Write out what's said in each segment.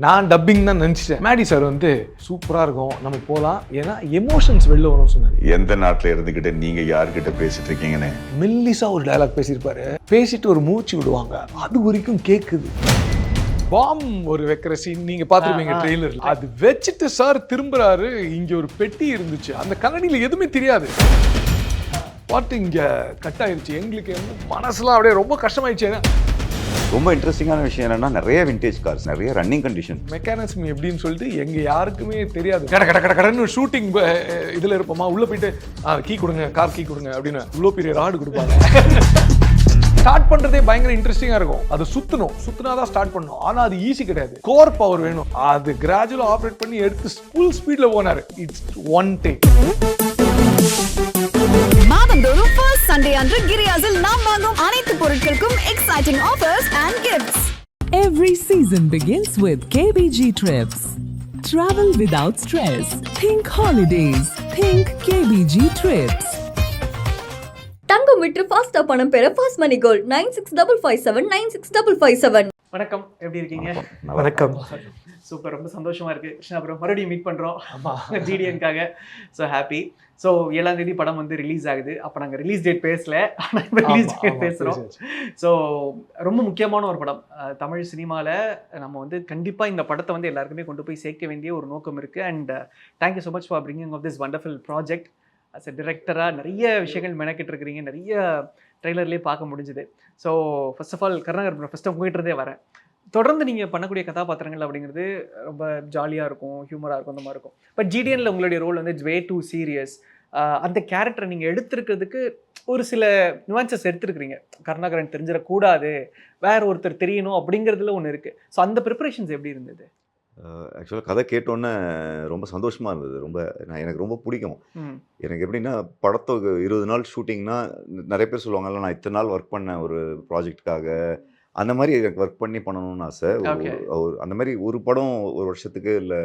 நான் டப்பிங் தான் நினச்சிட்டேன். மேடி சார் வந்து சூப்பராக இருக்கும், நம்ம போகலாம், ஏன்னா எமோஷன்ஸ் வெளில வரும் சொன்னார். எந்த நாட்டில் இருந்துக்கிட்டு நீங்கள் யார்கிட்ட பேசிட்டு இருக்கீங்கன்னு மெல்லிசா ஒரு டயலாக் பேசியிருப்பாரு, பேசிட்டு ஒரு மூச்சு விடுவாங்க, அது வரைக்கும் கேட்குது. பாம் ஒரு வைக்கிற சீன் நீங்க பாத்துருப்பீங்க ட்ரெய்லர்ல. அது வச்சுட்டு சார் திரும்புறாரு, இங்க ஒரு பெட்டி இருந்துச்சு, அந்த கண்ணாடியில எதுவுமே தெரியாது. பாட்டு இங்க கட் ஆயிருச்சு, எங்களுக்கு மனசுலாம் அப்படியே ரொம்ப கஷ்டமாயிடுச்சு. ரொம்ப இன்ட்ரெஸ்டிங்கான விஷயம் என்னன்னா, நிறைய விண்டேஜ் கார்ஸ், நிறைய ரன்னிங் கண்டிஷன், மெக்கானிசம் எப்படின்னு சொல்லிட்டு எங்க யாருக்குமே தெரியாது. கடன்னு ஷூட்டிங் இதுல இருப்போமா, உள்ள போயிட்டு கீ கொடுங்க, கார் கீ கொடுங்க அப்படின்னு இவ்வளோ பெரிய ராடு கொடுப்பாங்க. ஸ்டார்ட் பண்றதே பயங்கர இன்ட்ரெஸ்டிங்கா இருக்கும். அது சுத்தினாதான் ஸ்டார்ட் பண்ணணும். ஆனா அது ஈஸி கிடையாது, கோர் பவர் வேணும். அது கிராஜுவலா ஆப்ரேட் பண்ணி எடுத்து ஃபுல் ஸ்பீட்ல போனாரு. It's one take. மாதந்தோறும் ஃபர்ஸ்ட் சண்டே அன்று கிரியாஸில் நாம் வாங்கும் அனைத்து பொருட்களுக்கும் exciting offers and gifts. Every season begins with KBG Trips. Travel without stress. Think holidays. Think KBG Trips. தங்கம் விற்று ஃபாஸ்டா பணம் பெற ஃபாஸ்ட் மணி கோல்ட் 965579 96557. வணக்கம், எப்படி இருக்கீங்க? வணக்கம். சூப்பர், ரொம்ப சந்தோஷமா இருக்கு கிருஷ்ணா. அப்புறம் மறுபடியும் மீட் பண்றோம் ஜிடிஎன்காக. So happy. ஸோ 7ஆம் தேதி படம் வந்து ரிலீஸ் ஆகுது. அப்போ நாங்கள் ரிலீஸ் டேட் பேசல, ஆனால் இப்போ ரிலீஸ் டேட் பேசுகிறோம். ஸோ ரொம்ப முக்கியமான ஒரு படம் தமிழ் சினிமாவில். நம்ம வந்து கண்டிப்பாக இந்த படத்தை வந்து எல்லாருக்குமே கொண்டு போய் சேர்க்க வேண்டிய ஒரு நோக்கம் இருக்குது. And thank you so much for bringing of this wonderful project. As a டிரெக்டராக நிறைய விஷயங்கள் மெனக்கிட்டு இருக்கிறீங்க, நிறைய ட்ரெய்லர்லேயே பார்க்க முடிஞ்சுது. So first of all Karunakar, first உங்ககிட்டதே வரேன். தொடர்ந்து நீங்கள் பண்ணக்கூடிய கதாபாத்திரங்கள் அப்படிங்கிறது ரொம்ப ஜாலியாக இருக்கும், ஹியூமராக இருக்கும், அந்த மாதிரி இருக்கும். பட் ஜிடிஎனில் உங்களுடைய ரோல் வந்து இட்ஸ் வே டூ சீரியஸ். அந்த கேரக்டரை நீங்கள் எடுத்துருக்கிறதுக்கு ஒரு சில நுவான்சஸ் எடுத்துருக்கிறீங்க. கருணாகரன் தெரிஞ்சிடக்கூடாது, வேற ஒருத்தர் தெரியணும் அப்படிங்கிறதுல ஒன்று இருக்குது. ஸோ அந்த ப்ரிப்பரேஷன்ஸ் எப்படி இருந்தது? ஆக்சுவலாக கதை கேட்டோன்னே ரொம்ப சந்தோஷமாக இருந்தது. எனக்கு ரொம்ப பிடிக்கும். எனக்கு எப்படின்னா, படத்துக்கு 20 நாள் ஷூட்டிங்னா நிறைய பேர் சொல்லுவாங்கல்ல, நான் இத்தனை நாள் ஒர்க் பண்ணேன் ஒரு ப்ராஜெக்டுக்காக, அந்த மாதிரி எனக்கு ஒர்க் பண்ணி பண்ணணும்னு ஆசை. அந்த மாதிரி ஒரு படம் ஒரு வருஷத்துக்கு இல்லை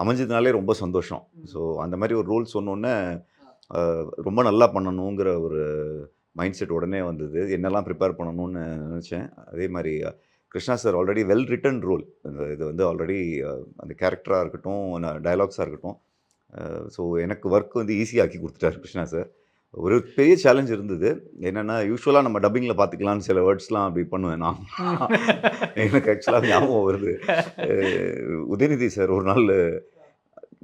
அமைஞ்சதுனாலே ரொம்ப சந்தோஷம். ஸோ அந்த மாதிரி ஒரு ரோல் சொன்னோன்னே ரொம்ப நல்லா பண்ணணுங்கிற ஒரு மைண்ட் செட் உடனே வந்தது. என்னெல்லாம் ப்ரிப்பேர் பண்ணணும்னு நினச்சேன். அதே மாதிரி Krishna sir already well written role. இது வந்து ஆல்ரெடி அந்த கேரக்டராக இருக்கட்டும், டயலாக்ஸாக இருக்கட்டும், ஸோ எனக்கு ஒர்க் வந்து ஈஸியாக்கி கொடுத்துட்டார் கிருஷ்ணா சார். ஒரு பெரிய சேலஞ்ச் இருந்தது. என்னென்னா, யூஸ்வலாக நம்ம டப்பிங்கில் பார்த்துக்கலான்னு சில வேர்ட்ஸ்லாம் அப்படி பண்ணுவேன் நான். எனக்கு ஆக்சுவலாக ஞாபகம் வருது, உதயநிதி சார் ஒரு நாள்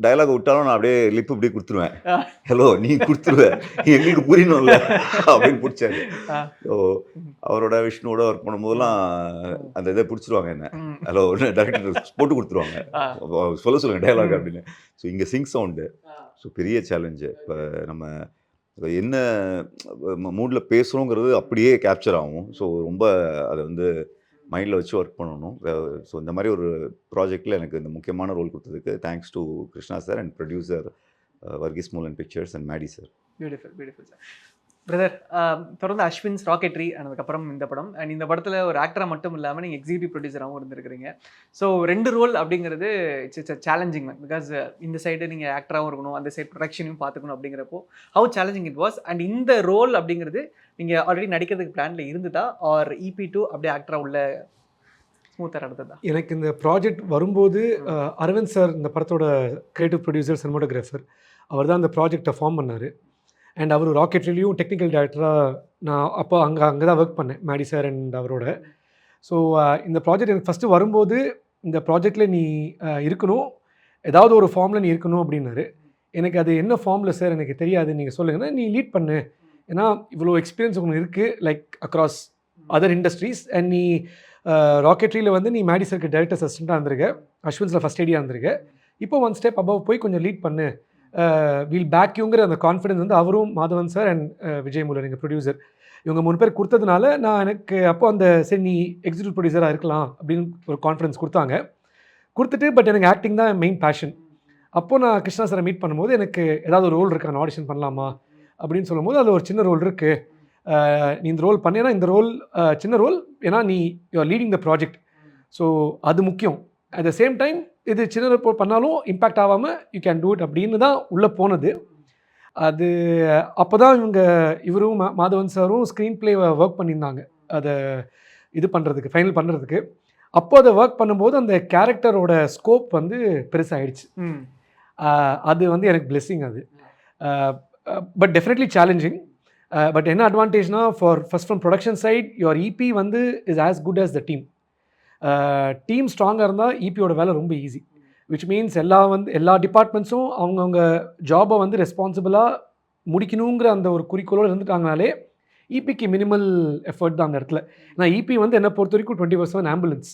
டயலாக் விட்டாலும் நான் அப்படியே லிப் இப்படி கொடுத்துருவேன். ஹலோ, நீ கொடுத்துருவேன், எங்களுக்கு புரியணும்ல அப்படின்னு பிடிச்சாரு. ஸோ அவரோட விஷ்ணுவோட ஒர்க் பண்ணும்போதெல்லாம் அந்த இதை பிடிச்சிருவாங்க என்ன. ஹலோ, டேரக்டர் போட்டு கொடுத்துருவாங்க, சொல்லுங்கள் டயலாக் அப்படின்னு. ஸோ இங்கே சிங் சவுண்டு. ஸோ பெரிய சேலஞ்சு. இப்போ நம்ம என்ன மூடில் பேசுகிறோங்கிறது அப்படியே கேப்சர் ஆகும். ஸோ ரொம்ப அதை வந்து மைண்டில் வச்சு ஒர்க் பண்ணணும். ஸோ இந்த மாதிரி ஒரு ப்ராஜெக்டில் எனக்கு இந்த முக்கியமான ரோல் கொடுத்ததுக்கு thanks to Krishna sir and producer Varghese Moolan pictures and Maddy sir. Beautiful sir. Brother, தொடர்ந்து அஸ்வின்ஸ் ராக்கெட்ரி அதுக்கப்புறம் இந்த படம். அண்ட் இந்த படத்தில் ஒரு ஆக்டராக மட்டும் இல்லாமல் நீங்கள் எக்ஸிக்யூட்டிவ் ப்ரொடியூசராகவும் இருந்திருக்கிறீங்க. ஸோ 2 ரோல் அப்படிங்கிறது it's a challenging man. Because இந்த சைடு நீங்கள் ஆக்டராகவும் இருக்கணும், அந்த சைடு ப்ரொடக்ஷனையும் பார்த்துக்கணும். அப்படிங்கிறப்போ how challenging it was. And இந்த ரோல் அப்படிங்கிறது நீங்கள் ஆல்ரெடி நடிக்கிறதுக்கு பிளானில் இருந்ததா, ஆர் EP2 அப்படியே ஆக்டராக உள்ள ஸ்மூத்தாக நடந்ததா? எனக்கு இந்த ப்ராஜெக்ட் வரும்போது அரவிந்த் சார், இந்த படத்தோட கிரியேட்டிவ் ப்ரொடியூசர், சினிமாட்டோகிராஃபர், அவர் தான் இந்த ப்ராஜெக்டை ஃபார்ம் பண்ணார். அண்ட் அவர் ராக்கெட்ரிலையும் டெக்னிக்கல் டைரக்டராக நான் அப்போ அங்கே தான் ஒர்க் பண்ணேன், மேடி சார் அண்ட் அவரோட. ஸோ இந்த ப்ராஜெக்ட் எனக்கு ஃபஸ்ட்டு வரும்போது, இந்த ப்ராஜெக்டில் நீ இருக்கணும், ஏதாவது ஒரு ஃபார்மில் நீ இருக்கணும் அப்படின்னாரு. எனக்கு அது என்ன ஃபார்மில் சார் எனக்கு தெரியாது, நீங்கள் சொல்லுங்கன்னா நீ லீட் பண்ணு, ஏன்னா இவ்வளோ எக்ஸ்பீரியன்ஸ் உங்களுக்கு இருக்குது like across other industries. And நீ ராக்கெட்ரியில் வந்து நீ மேடி சருக்கு டைரக்டர் அசிஸ்டண்ட்டாக இருந்திருக்க, அஸ்வின்ஸில் ஃபஸ்ட் ஐடியாக இருந்திருக்க, இப்போ 1 ஸ்டெப் அபவ் போய் கொஞ்சம் லீட் பண்ணு, வீல் பேக்யூங்கிற அந்த கான்ஃபிடன்ஸ் வந்து அவரும், மாதவன் சார் அண்ட் விஜய் மூலன் எங்கள் ப்ரொடியூசர், இவங்க 3 பேர் கொடுத்ததுனால நான் எனக்கு அப்போ அந்த சரி நீ எக்ஸிக்யூட்டிவ் ப்ரொடியூசராக இருக்கலாம் அப்படின்னு ஒரு கான்ஃபிடன்ஸ் கொடுத்துட்டு, பட் எனக்கு ஆக்டிங் தான் மெயின் பேஷன். அப்போது நான் கிருஷ்ணா சாரை மீட் பண்ணும்போது, எனக்கு ஏதாவது ஒரு ரோல் இருக்குது, நான் ஆடிஷன் பண்ணலாமா அப்படின்னு சொல்லும்போது, அது ஒரு சின்ன ரோல் இருக்குது, நீ இந்த ரோல் பண்ணேன்னா இந்த ரோல் சின்ன ரோல், ஏன்னா நீ you are leading the project, so அது முக்கியம். அட் த சேம் டைம் இது சின்ன பண்ணாலும் இம்பேக்ட் ஆகாமல் யூ கேன் டூ இட் அப்படின்னு தான் உள்ளே போனது. அது அப்போ தான் இவரும் மாதவன் சாரும் ஸ்க்ரீன் பிளேவை ஒர்க் பண்ணியிருந்தாங்க, அதை இது பண்ணுறதுக்கு, ஃபைனல் பண்ணுறதுக்கு. அப்போ அதை ஒர்க் பண்ணும்போது அந்த கேரக்டரோட ஸ்கோப் வந்து பெருசாகிடுச்சு. அது வந்து எனக்கு பிளெஸ்ஸிங் அது. But definitely challenging. பட் என்ன அட்வான்டேஜ்னா first from production side your EP வந்து is as good as the team. Team ஸ்ட்ராங்காக இருந்தால் இபியோட வேலை ரொம்ப ஈஸி. விச் மீன்ஸ் எல்லா டிபார்ட்மெண்ட்ஸும் அவங்கவுங்க ஜாபை வந்து ரெஸ்பான்சிபிளாக முடிக்கணுங்கிற அந்த ஒரு குறிக்கோளோடு இருந்துட்டாங்கனாலே இபிக்கு மினிமல் எஃபர்ட் தான் அந்த இடத்துல. ஏன்னா இபி வந்து என்னை பொறுத்த வரைக்கும் 24/7 ஆம்புலன்ஸ்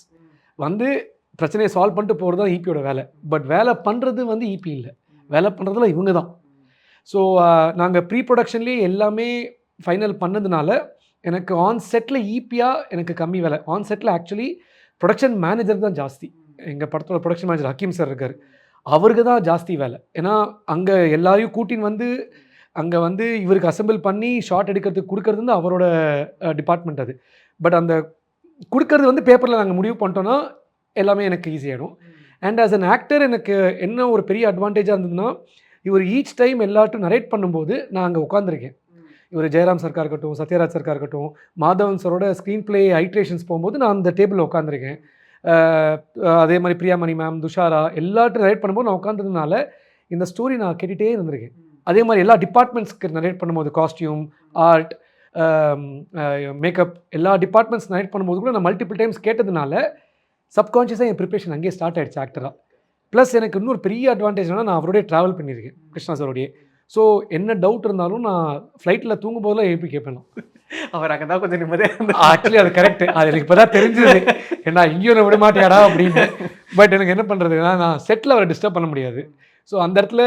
வந்து பிரச்சனையை சால்வ் பண்ணிட்டு போகிறது தான் இபியோட வேலை. பட் வேலை பண்ணுறது வந்து இபி இல்லை, வேலை பண்ணுறதுல இவங்க தான். ஸோ நாங்கள் ப்ரீ ப்ரொடக்ஷன்லேயே எல்லாமே ஃபைனல் பண்ணதுனால எனக்கு ஆன் செட்டில் இபியாக எனக்கு கம்மி வேலை. On settle actually production manager தான் ஜாஸ்தி. எங்கள் படத்தோட ப்ரொடக்ஷன் மேனேஜர் ஹக்கீம் சார் இருக்கார், அவருக்கு தான் ஜாஸ்தி வேலை. ஏன்னா அங்கே எல்லாரையும் கூட்டின்னு வந்து அங்கே வந்து இவருக்கு அசெம்பிள் பண்ணி ஷார்ட் எடுக்கிறதுக்கு கொடுக்கறது வந்து அவரோட டிபார்ட்மெண்ட் அது. பட் அந்த கொடுக்கறது வந்து பேப்பரில் நாங்கள் முடிவு பண்ணிட்டோன்னா எல்லாமே எனக்கு ஈஸியாகிடும். அண்ட் ஆஸ் அன் ஆக்டர் எனக்கு என்ன ஒரு பெரிய அட்வான்டேஜாக இருந்ததுன்னா, இவர் ஈச் டைம் எல்லாட்டும் நரேட் பண்ணும்போது நான் அங்கே உட்காந்துருக்கேன். இவர் ஜெயராம் சர்க்காக இருக்கட்டும், சத்யராஜ் சர்க்காக இருக்கட்டும், மாதவன் சரோட ஸ்க்ரீன் பிளே ஐட்ரேஷன்ஸ் போகும்போது நான் அந்த டேபிளில் உட்காந்துருக்கேன். அதே மாதிரி பிரியாமணி மேம், துஷாரா எல்லாட்டும் நரேட் பண்ணும்போது நான் உட்காந்ததுனால இந்த ஸ்டோரி நான் கேட்டுகிட்டே இருந்திருக்கேன். அதே மாதிரி எல்லா டிபார்ட்மெண்ட்ஸ்க்கு நரேட் பண்ணும்போது காஸ்டியூம், ஆர்ட், மேக்கப் எல்லா டிபார்ட்மெண்ட்ஸ் நரேட் பண்ணும்போது கூட நான் மல்டிபிள் டைம்ஸ் கேட்டதுனால சப்கான்ஷியஸாக என் ப்ரிப்பரேஷன் அங்கேயே ஸ்டார்ட் ஆகிடுச்சு ஆக்டராக. ப்ளஸ் எனக்கு இன்னொரு பெரிய அட்வான்டேஜ் என்னன்னா, நான் அவரோடய ட்ராவல் பண்ணியிருக்கேன், கிருஷ்ணா சாரோடையே. ஸோ என்ன டவுட் இருந்தாலும் நான் ஃப்ளைட்டில் தூங்கும் போதெல்லாம் எழுப்பி கேட்பேன். அவர் அங்கே தான் கொஞ்சம் நிம்மதியாக. ஆக்சுவலி அது கரெக்ட், அது எனக்கு இப்போ தான் தெரிஞ்சது. ஏன்னா இங்கேயும் விட மாட்டேடா அப்படின்னு. பட் எனக்கு என்ன பண்ணுறதுன்னா, நான் செட்டில் அவரை டிஸ்டர்ப் பண்ண முடியாது. ஸோ அந்த இடத்துல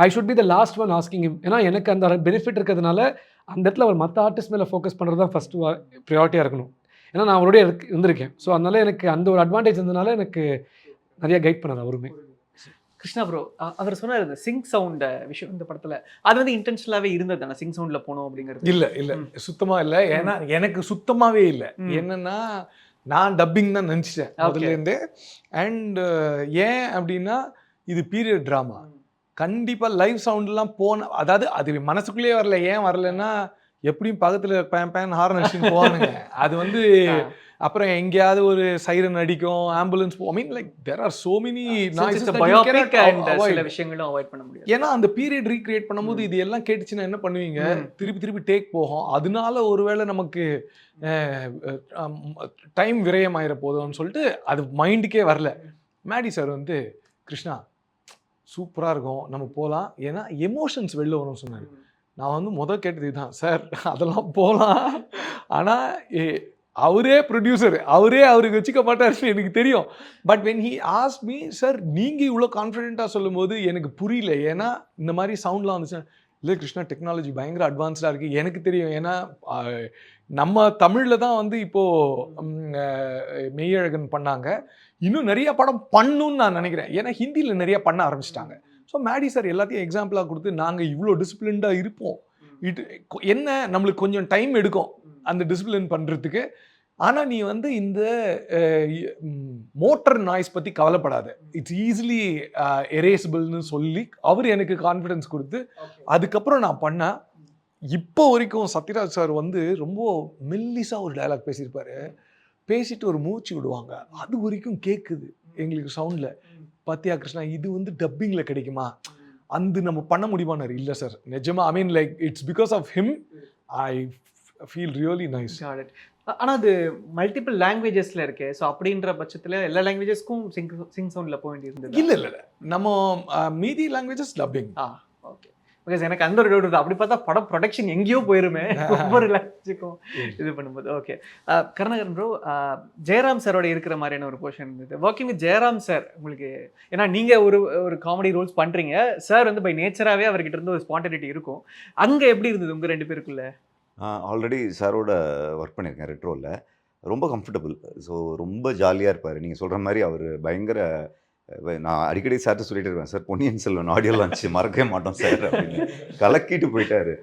I should be the last one asking him. ஏன்னா எனக்கு அந்த பெனிஃபிட் இருக்கிறதுனால அந்த இடத்துல அவர் மற்ற ஆர்டிஸ்ட் மேலே ஃபோக்கஸ் பண்ணுறது தான் ஃபஸ்ட்டு ப்ரையாரிட்டியாக இருக்கணும். ஏன்னா நான் அவரோடய இருந்திருக்கேன். ஸோ அதனால எனக்கு அந்த ஒரு அட்வான்டேஜ் இருந்ததுனால எனக்கு நிறைய கைட் பண்ணார் அவருமே. கிருஷ்ணா ப்ரோ, அவர் சொன்னார் இந்த சிங் சவுண்ட் விஷயம் இந்த படத்தில் அது வந்து இன்டென்ஷனலாகவே இருந்தது தானே, சிங் சவுண்டில் போகணும் அப்படிங்கிறது? இல்லை சுத்தமாக இல்லை. ஏன்னா எனக்கு சுத்தமாகவே இல்லை. என்னென்னா நான் டப்பிங் தான் நினச்சிட்டேன் அதுலேருந்து. அண்ட் ஏன் அப்படின்னா இது பீரியட் ட்ராமா, கண்டிப்பாக லைவ் சவுண்ட்லாம் அதாவது அது மனசுக்குள்ளேயே வரல. ஏன் வரலன்னா, எப்படியும் பக்கத்தில் பேன் ஹார்ன் அடிச்சுன்னு போவானுங்க. அது வந்து அப்புறம் எங்கேயாவது ஒரு சைரன் அடிக்கும், ambulance I mean like there are so many noises சில விஷயங்களும் அவாய்ட் பண்ண முடியாது. ஏன்னா அந்த பீரியட் ரீக்ரியேட் பண்ணும்போது இது எல்லாம் கேட்டுச்சுன்னா என்ன பண்ணுவீங்க, திருப்பி டேக் போகும். அதனால ஒருவேளை நமக்கு டைம் விரயம் ஆயிர போதும்னு சொல்லிட்டு அது மைண்டுக்கே வரல. மேடி சார் வந்து கிருஷ்ணா சூப்பராக இருக்கும், நம்ம போகலாம், ஏன்னா எமோஷன்ஸ் வெளில வரும்னு சொன்னார். நான் வந்து கேட்டது இதுதான், சார் அதெல்லாம் போகலாம், ஆனால் அவரே ப்ரொடியூசர், அவருக்கு வச்சுக்க மாட்டாருன்னு எனக்கு தெரியும். But when he ask me, sir நீங்கள் இவ்வளோ கான்ஃபிடென்ட்டாக சொல்லும் போது எனக்கு புரியல. ஏன்னா இந்த மாதிரி சவுண்ட்லாம் வந்துச்சுன்னா, இல்லை கிருஷ்ணா டெக்னாலஜி பயங்கர அட்வான்ஸ்டாக இருக்குது எனக்கு தெரியும். ஏன்னா நம்ம தமிழில் தான் வந்து இப்போது மெய்யழகன் பண்ணாங்க, இன்னும் நிறைய படம் பண்ணணும்னு நான் நினைக்கிறேன். ஏன்னா ஹிந்தியில் நிறைய பண்ண ஆரம்பிச்சிட்டாங்க. ஸோ மேடி சார் எல்லாத்தையும் எக்ஸாம்பிளாக கொடுத்து நாங்கள் இவ்வளோ டிசிப்ளின்டாக இருப்போம், என்ன நம்மளுக்கு கொஞ்சம் டைம் எடுக்கும் அந்த டிசிப்ளின் பண்ணுறதுக்கு, ஆனால் நீ வந்து இந்த மோட்டர் நாய்ஸ் பற்றி கவலைப்படாத, இட்ஸ் ஈஸிலி எரேசபிள்னு சொல்லி அவர் எனக்கு கான்ஃபிடென்ஸ் கொடுத்து அதுக்கப்புறம் நான் பண்ணேன். இப்போ வரைக்கும் சத்யராஜ் சார் வந்து ரொம்ப மெல்லிஸாக ஒரு டயலாக் பேசியிருப்பார், பேசிட்டு ஒரு மூச்சு விடுவாங்க, அது வரைக்கும் கேட்குது எங்களுக்கு சவுண்டில். பாத்தியா கிருஷ்ணா இது வந்து டப்பிங்கில் கிடைக்குமா, அந்த நம்ம பண்ண முடியுமானாரு. இல்லை சார் நிஜமா, I mean like it's because of him I feel really nice. ஆனால் அது மல்டிபிள் லாங்குவேஜஸில் இருக்கு. ஸோ அப்படின்ற பட்சத்தில் எல்லா லாங்குவேஜஸ்க்கும் சிங் சவுண்டில் போக வேண்டியிருந்தது? இல்லை நம்ம மீதி லாங்குவேஜஸ் டப்பிங். ஓகே, பிகாஸ் எனக்கு அந்த ஒரு டவுட் இருக்குது. அப்படி பார்த்தா படம் ப்ரொடக்ஷன் எங்கேயோ போயிருமே ஒவ்வொரு லாங்குவேஜுக்கும் இது பண்ணும்போது. ஓகே, கருணாகரன் ப்ரோ, ஜெயராம் சாரோட இருக்கிற மாதிரியான ஒரு போர்ஷன் இருந்தது. ஒர்க்கிங் வித் ஜெயராம் சார் உங்களுக்கு, ஏன்னா நீங்கள் ஒரு காமெடி ரோல்ஸ் பண்ணுறீங்க, சார் வந்து பை நேச்சராகவே அவர்கிட்ட இருந்து ஒரு ஸ்பான்டனிட்டி இருக்கும். அங்கே எப்படி இருந்தது உங்கள் ரெண்டு பேருக்குள்ள? ஆல்ரெடி சாரோட ஒர்க் பண்ணியிருக்கேன் ரெட்ரோவில், ரொம்ப கம்ஃபர்டபுள். ஸோ ரொம்ப ஜாலியாக இருப்பார். நீங்கள் சொல்கிற மாதிரி அவர் பயங்கர, நான் அடிக்கடி சார்ட்டு சொல்லிட்டு இருப்பேன், sir Ponniyin Selvan audio launch மறக்கவே மாட்டோம் சார் அப்படின்னு கலக்கிட்டு போயிட்டாரு.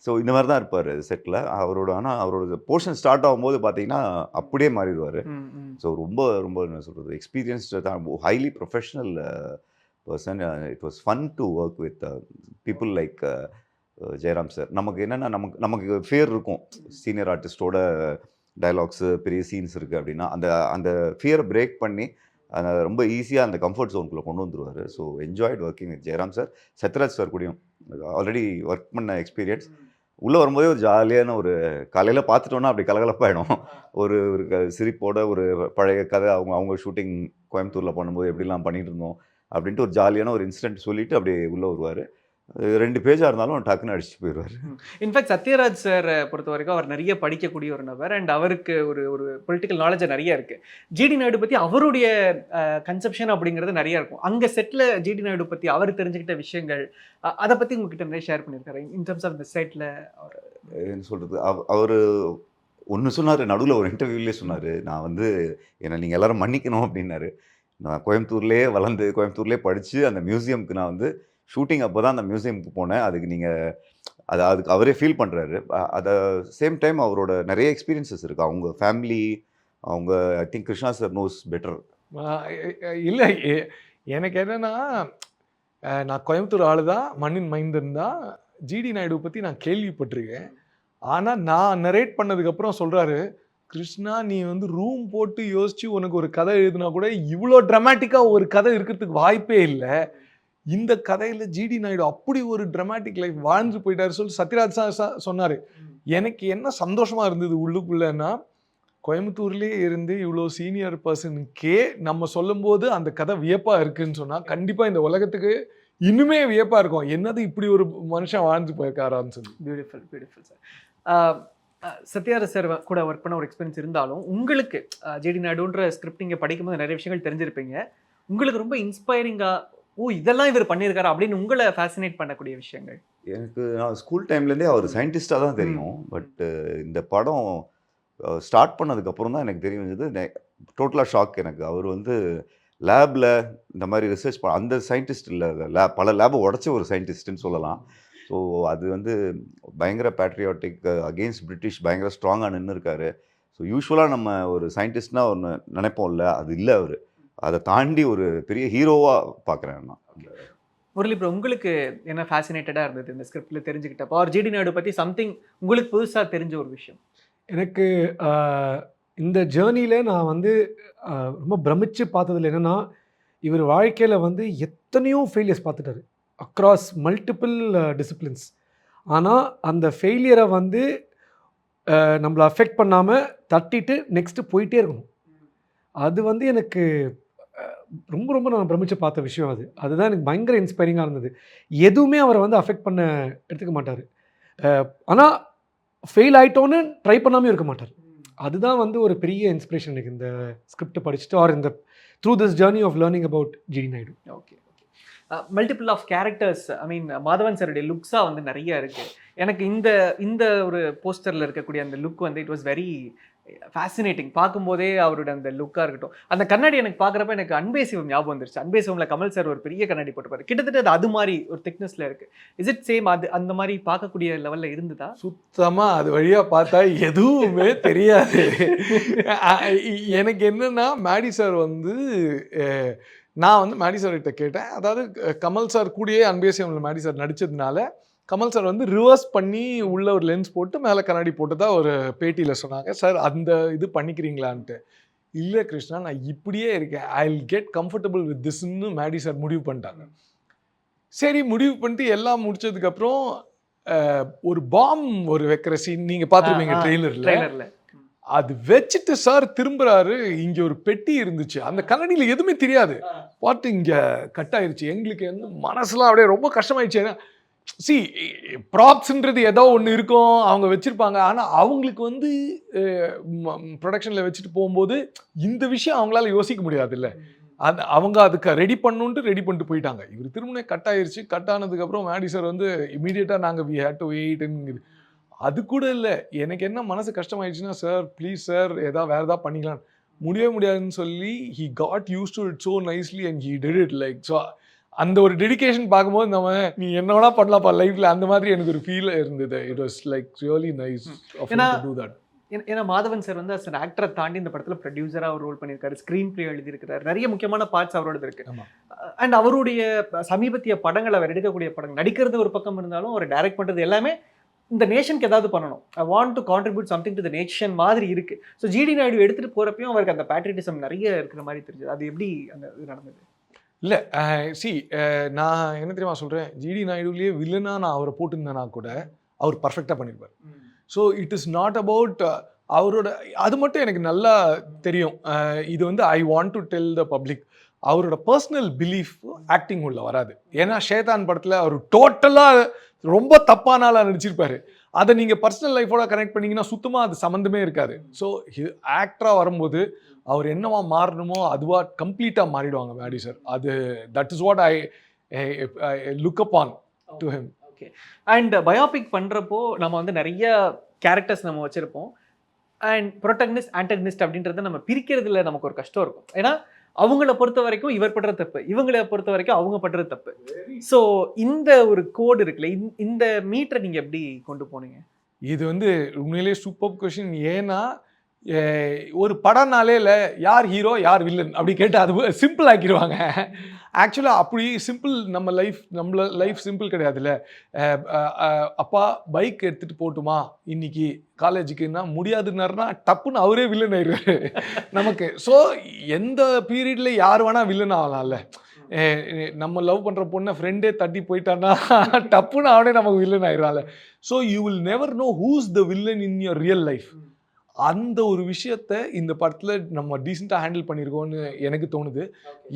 ஸோ இந்த மாதிரி தான் இருப்பார் செட்டில் அவரோட. ஆனால் அவரோட போர்ஷன் ஸ்டார்ட் ஆகும்போது பார்த்தீங்கன்னா அப்படியே மாறிடுவார். ஸோ ரொம்ப ரொம்ப என்ன சொல்கிறது, எக்ஸ்பீரியன்ஸ்டு தான், highly professional person. It was fun to work with people like Jayaram sir. நமக்கு என்னென்னா நமக்கு ஃபியர் இருக்கும் சீனியர் ஆர்டிஸ்டோட டயலாக்ஸு பெரிய சீன்ஸ் இருக்குது அப்படின்னா அந்த அந்த ஃபியரை பிரேக் பண்ணி ரொம்ப ஈஸியாக அந்த கம்ஃபர்ட் ஜோனுக்குள்ளே கொண்டு வந்துருவார். So enjoyed working with Jayaram sir. Sathyaraj sir கூடயும் ஆல்ரெடி ஒர்க் பண்ண எக்ஸ்பீரியன்ஸ். உள்ளே வரும்போதே ஒரு ஜாலியான ஒரு காலையில் பார்த்துட்டோன்னா அப்படி கலகலப்பாயிடும். ஒரு ஒரு சிரிப்போட ஒரு பழைய கதை அவங்க ஷூட்டிங் கோயம்புத்தூரில் பண்ணும்போது எப்படிலாம் பண்ணிட்டு இருந்தோம் அப்படின்ட்டு ஒரு ஜாலியான ஒரு இன்சிடென்ட் சொல்லிவிட்டு அப்படியே உள்ளே வருவார். 2 பேஜாக இருந்தாலும் டக்குன்னு அடிச்சுட்டு போயிடுவார். இன்ஃபேக்ட் சத்யராஜ் சார் பொறுத்த வரைக்கும் அவர் நிறைய படிக்கக்கூடிய ஒரு நபர் அண்ட் அவருக்கு ஒரு பொலிட்டிக்கல் நாலேஜ் நிறைய இருக்குது. ஜிடி நாயுடு பற்றி அவருடைய கன்செப்ஷன் அப்படிங்கிறது நிறைய இருக்கும். அங்கே செட்டில் ஜிடி நாயுடு பற்றி அவர் தெரிஞ்சுக்கிட்ட விஷயங்கள் அதை பற்றி உங்ககிட்ட நிறைய ஷேர் பண்ணியிருக்காரு இன் டர்ம்ஸ் ஆஃப் த செட்டில். அவர் என்ன சொல்கிறது, அவர் ஒன்று சொன்னார், நடுவில் ஒரு இன்டர்வியூலேயே சொன்னார், நான் வந்து என்னை நீங்கள் எல்லோரும் மன்னிக்கணும் அப்படின்னாரு. நான் கோயம்புத்தூர்லேயே வளர்ந்து கோயம்புத்தூர்லேயே படித்து அந்த மியூசியமுக்கு நான் வந்து ஷூட்டிங் அப்போ தான் அந்த மியூசியமுக்கு போனேன். அதுக்கு அதுக்கு அவரே ஃபீல் பண்ணுறாரு. அதை சேம் டைம் அவரோட நிறைய எக்ஸ்பீரியன்சஸ் இருக்குது. அவங்க ஃபேமிலி, அவங்க I think Krishna sir knows better. இல்லை, எனக்கு என்னென்னா நான் கோயம்புத்தூர் ஆளு தான், மண்ணின் மைந்தன் தான். ஜிடி நாயுடு பற்றி நான் கேள்விப்பட்டிருக்கேன். ஆனால் நான் நரேட் பண்ணதுக்கப்புறம் சொல்கிறாரு, கிருஷ்ணா நீ வந்து ரூம் போட்டு யோசித்து உனக்கு ஒரு கதை எழுதுனா கூட இவ்வளோ ட்ராமாட்டிக்காக ஒரு கதை இருக்கிறதுக்கு வாய்ப்பே இல்லை. இந்த கதையில் ஜிடி நாயுடு அப்படி ஒரு ட்ராமாட்டிக் லைஃப் வாழ்ந்து போயிட்டாரு சொல்லி சத்யராஜ் சார் சொன்னார். எனக்கு என்ன சந்தோஷமாக இருந்தது உள்ளுக்குள்ளேன்னா, கோயம்புத்தூர்லேயே இருந்து இவ்வளோ சீனியர் பர்சனுக்கே நம்ம சொல்லும்போது அந்த கதை வியப்பாக இருக்குதுன்னு சொன்னால் கண்டிப்பாக இந்த உலகத்துக்கு இன்னுமே வியப்பாக இருக்கும். என்னது இப்படி ஒரு மனுஷன் வாழ்ந்து போயிருக்காரான்னு சொல்லி. Beautiful beautiful sir. Sathyaraj sir கூட ஒர்க் பண்ண ஒரு எக்ஸ்பீரியன்ஸ் இருந்தாலும் உங்களுக்கு ஜிடி நாயுடுன்ற ஸ்கிரிப்ட் நீங்கள் படிக்கும்போது நிறைய விஷயங்கள் தெரிஞ்சிருப்பீங்க. உங்களுக்கு ரொம்ப இன்ஸ்பைரிங்காக இதெல்லாம் இவர் பண்ணியிருக்காரு அப்படின்னு உங்களை ஃபேசினேட் பண்ணக்கூடிய விஷயங்கள்? எனக்கு நான் ஸ்கூல் டைம்லேருந்தே அவர் சயின்டிஸ்டாக தான் தெரியும். பட் இந்த படம் ஸ்டார்ட் பண்ணதுக்கப்புறம் தான் எனக்கு தெரிஞ்சது. டோட்டலாக ஷாக் எனக்கு. அவர் வந்து லேபில் இந்த மாதிரி ரிசர்ச் அந்த சயின்டிஸ்ட் இல்லை, பல லேபை உடச்ச ஒரு சயின்டிஸ்ட்டுன்னு சொல்லலாம். ஸோ அது வந்து பயங்கர பேட்ரியாட்டிக், அகெயின்ஸ்ட் பிரிட்டிஷ் பயங்கர ஸ்ட்ராங்காக நின்று இருக்காரு. ஸோ யூஸ்வலாக நம்ம ஒரு சயின்டிஸ்ட்னா ஒன்று நினைப்போம்ல, அது இல்லை அவர். அதை தாண்டி ஒரு பெரிய ஹீரோவாக பார்க்குறேன் நான். முரளி ப்ரோ, உங்களுக்கு என்ன ஃபேசினேட்டடாக இருந்தது இந்த ஸ்கிரிப்டில் தெரிஞ்சுக்கிட்டப்போ? அவர் ஜிடி நாயுடு பற்றி சம்திங் உங்களுக்கு புதுசாக தெரிஞ்ச ஒரு விஷயம்? எனக்கு இந்த ஜேர்னியில் நான் வந்து ரொம்ப பிரமிச்சு பார்த்ததில் என்னென்னா, இவர் வாழ்க்கையில் வந்து எத்தனையோ ஃபெயிலியர்ஸ் பார்த்துட்டாரு அக்ராஸ் மல்டிபிள் டிசிப்ளின்ஸ். ஆனால் அந்த ஃபெயிலியரை வந்து நம்மளை அஃபெக்ட் பண்ணாமல் தட்டிட்டு நெக்ஸ்ட்டு போயிட்டே இருக்கணும். அது வந்து எனக்கு ரொம்ப ரொம்ப நான் பிரமிச்சு பார்த்த விஷயம். அதுதான் எனக்கு பயங்கர இன்ஸ்பைரிங்காக இருந்தது. எதுவுமே அவரை வந்து அஃபெக்ட் பண்ண எடுத்துக்க மாட்டார். ஆனால் ஃபெயில் ஆகிட்டோன்னு ட்ரை பண்ணாமல் இருக்க மாட்டார். அதுதான் வந்து ஒரு பெரிய இன்ஸ்பிரேஷன் எனக்கு இந்த ஸ்கிரிப்ட் படிச்சுட்டு ஆர் இந்த through this journey of learning about GD Naidu. Okay okay. Multiple of characters, I mean Madhavan சாருடைய லுக்ஸாக வந்து நிறைய இருக்குது. எனக்கு இந்த ஒரு போஸ்டரில் இருக்கக்கூடிய அந்த லுக் வந்து இட் வாஸ் வெரி ஃபேசினேட்டிங். பார்க்கும்போதே அவரோட அந்த லுக்காக இருக்கட்டும், அந்த கண்ணாடி எனக்கு பார்க்குறப்ப எனக்கு அன்பே சிவம் ஞாபகம் வந்துருச்சு. அன்பே சிவமில் கமல் சார் ஒரு பெரிய கண்ணாடி போட்டுப்பாரு, கிட்டத்தட்ட அது மாதிரி ஒரு திக்னஸில் இருக்குது. Is it same? அது அந்த மாதிரி பார்க்கக்கூடிய லெவலில் இருந்ததா? சுத்தமாக அது வழியாக பார்த்தா எதுவுமே தெரியாது. எனக்கு என்னென்னா, மேடி சார் வந்து நான் வந்து மேடி சார்கிட்ட கேட்டேன். அதாவது கமல் சார் கூடயே அன்பே சிவமில் மேடி சார் நடித்ததுனால கமல் சார் வந்து ரிவர்ஸ் பண்ணி உள்ள ஒரு லென்ஸ் போட்டு மேலே கண்ணாடி போட்டு தான் ஒரு பேட்டியில் சொன்னாங்க. சார் அந்த இது பண்ணிக்கிறீங்களான்ட்டு. இல்லை கிருஷ்ணா, நான் இப்படியே இருக்கேன், I will get comfortable with திஸ்ன்னு மேடி சார் முடிவு பண்ணிட்டாங்க. சரி, முடிவு பண்ணிட்டு எல்லாம் முடிச்சதுக்கப்புறம் ஒரு பாம் ஒரு வைக்கிற சீன் நீங்கள் பார்த்துருப்பீங்க ட்ரெய்லரில். அது வச்சுட்டு சார் திரும்புறாரு. இங்கே ஒரு பெட்டி இருந்துச்சு, அந்த கண்ணாடியில் எதுவுமே தெரியாது. பார்த்து இங்கே கட் ஆயிடுச்சு. எங்களுக்கு வந்து மனசுலாம் அப்படியே ரொம்ப கஷ்டமாயிடுச்சு. ஏன்னா சி ப்ராப்ஸ்ன்றது ஏதோ ஒன்று இருக்கும், அவங்க வச்சுருப்பாங்க. ஆனால் அவங்களுக்கு வந்து ப்ரொடக்ஷனில் வச்சுட்டு போகும்போது இந்த விஷயம் அவங்களால யோசிக்க முடியாது இல்லை. அவங்க அதுக்கு ரெடி பண்ணிட்டு போயிட்டாங்க. இவர் திரும்ப கட் ஆயிடுச்சு. கட் ஆனதுக்கப்புறம் மேடி சார் வந்து இமீடியட்டாக நாங்கள் வி ஹேட் டு வெயிட்ங்குது. அது கூட இல்லை, எனக்கு என்ன மனசு கஷ்டமாயிடுச்சுன்னா, சார் ப்ளீஸ் சார் வேறு ஏதாவது பண்ணிக்கலாம், முடியவே முடியாதுன்னு சொல்லி he got use to it so nicely and he did it like. So அந்த ஒரு டெடிகேஷன் பார்க்கும்போது நம்ம நீ என்னோட பண்ணலாம்ப்பா லைஃப்பில், அந்த மாதிரி எனக்கு ஒரு ஃபீல் இருந்தது. It was like really nice of him to to that. ஏன்னா மாதவன் சார் வந்து அஸ் ஆக்டரை தாண்டி இந்த படத்தில் ப்ரொடியூசராக அவர் ரோல் பண்ணியிருக்காரு, ஸ்க்ரீன் பிளே எழுதியிருக்கிறார், நிறைய முக்கியமான பார்ட்ஸ் அவரோடது இருக்கு. அண்ட் அவருடைய சமீபத்திய படங்கள், அவர் எடுக்கக்கூடிய படங்கள், நடிக்கிறது ஒரு பக்கம் இருந்தாலும் அவர் டைரக்ட் பண்ணுறது எல்லாமே இந்த நேஷனுக்கு ஏதாவது பண்ணணும், I want to contribute something to the nation மாதிரி இருக்கு. ஸோ ஜிடி நாயுடு எடுத்துட்டு போறப்பையும் அவருக்கு அந்த பேட்ரிட்டிசம் நிறைய இருக்கிற மாதிரி தெரிஞ்சது. அது எப்படி அந்த இது நடந்தது? இல்லை நான் என்ன தெரியுமா சொல்கிறேன், ஜிடி நாயுடுலேயே வில்லனாக நான் அவரை போட்டிருந்தேன்னா கூட அவர் பர்ஃபெக்டாக பண்ணியிருப்பார். So it is not about அவரோட அது மட்டும் எனக்கு நல்லா தெரியும். இது வந்து I want to tell the public, அவரோட பர்சனல் பிலீஃப் ஆக்டிங் உள்ள வராது. ஏன்னா ஷேதான் படத்தில் அவர் டோட்டலாக ரொம்ப தப்பான ஆளாக நடிச்சிருப்பாரு. அதை நீங்கள் பர்சனல் லைஃபோட கனெக்ட் பண்ணிங்கன்னா சுத்தமாக அது சம்மந்தமே இருக்காது. ஸோ ஆக்டராக வரும்போது அவர் என்னவா மாறணுமோ அதுவாக கம்ப்ளீட்டாக மாறிடுவாங்க மேடி சார். அது that is what I look up on to him. Okay. And biopic பண்ணுறப்போ நம்ம வந்து நிறைய கேரக்டர்ஸ் நம்ம வச்சுருப்போம். அண்ட் ப்ரொட்டகனிஸ்ட் ஆன்டகனிஸ்ட் அப்படின்றத நம்ம பிரிக்கிறதுல நமக்கு ஒரு கஷ்டம் இருக்கும். ஏன்னா அவங்கள பொறுத்த வரைக்கும் இவர் பண்ற தப்பு, இவங்களை பொறுத்த வரைக்கும் அவங்க பண்றது தப்பு. ஸோ இந்த ஒரு கோடு இருக்குல்ல, இந்த மீட்டரை நீங்க எப்படி கொண்டு போனீங்க? இது வந்து உண்மையிலேயே சூப்பர் கொஸ்டின். ஏன்னா ஒரு படம்னாலே இல்லை யார் ஹீரோ யார் வில்லன் அப்படி கேட்டு அது சிம்பிள் ஆக்கிடுவாங்க. ஆக்சுவலாக அப்படி சிம்பிள் நம்ம லைஃப் சிம்பிள் கிடையாதுல்ல. அப்பா பைக் எடுத்துகிட்டு போட்டுமா இன்னைக்கு காலேஜுக்குன்னா முடியாதுன்னாருனா டப்புன்னு அவரே வில்லன் ஆயிடுவார் நமக்கு. ஸோ எந்த பீரியடில் யார் வேணால் வில்லன் ஆகலாம்ல. நம்ம லவ் பண்ணுற பொண்ணை ஃப்ரெண்டே தட்டி போயிட்டான்னா டப்புன்னு அவனே நமக்கு வில்லன் ஆயிடுவான்ல. So you will never know who's the villain in your real life. அந்த ஒரு விஷயத்தை இந்த படத்தில் நம்ம டீசெண்டாக ஹேண்டில் பண்ணியிருக்கோம்னு எனக்கு தோணுது.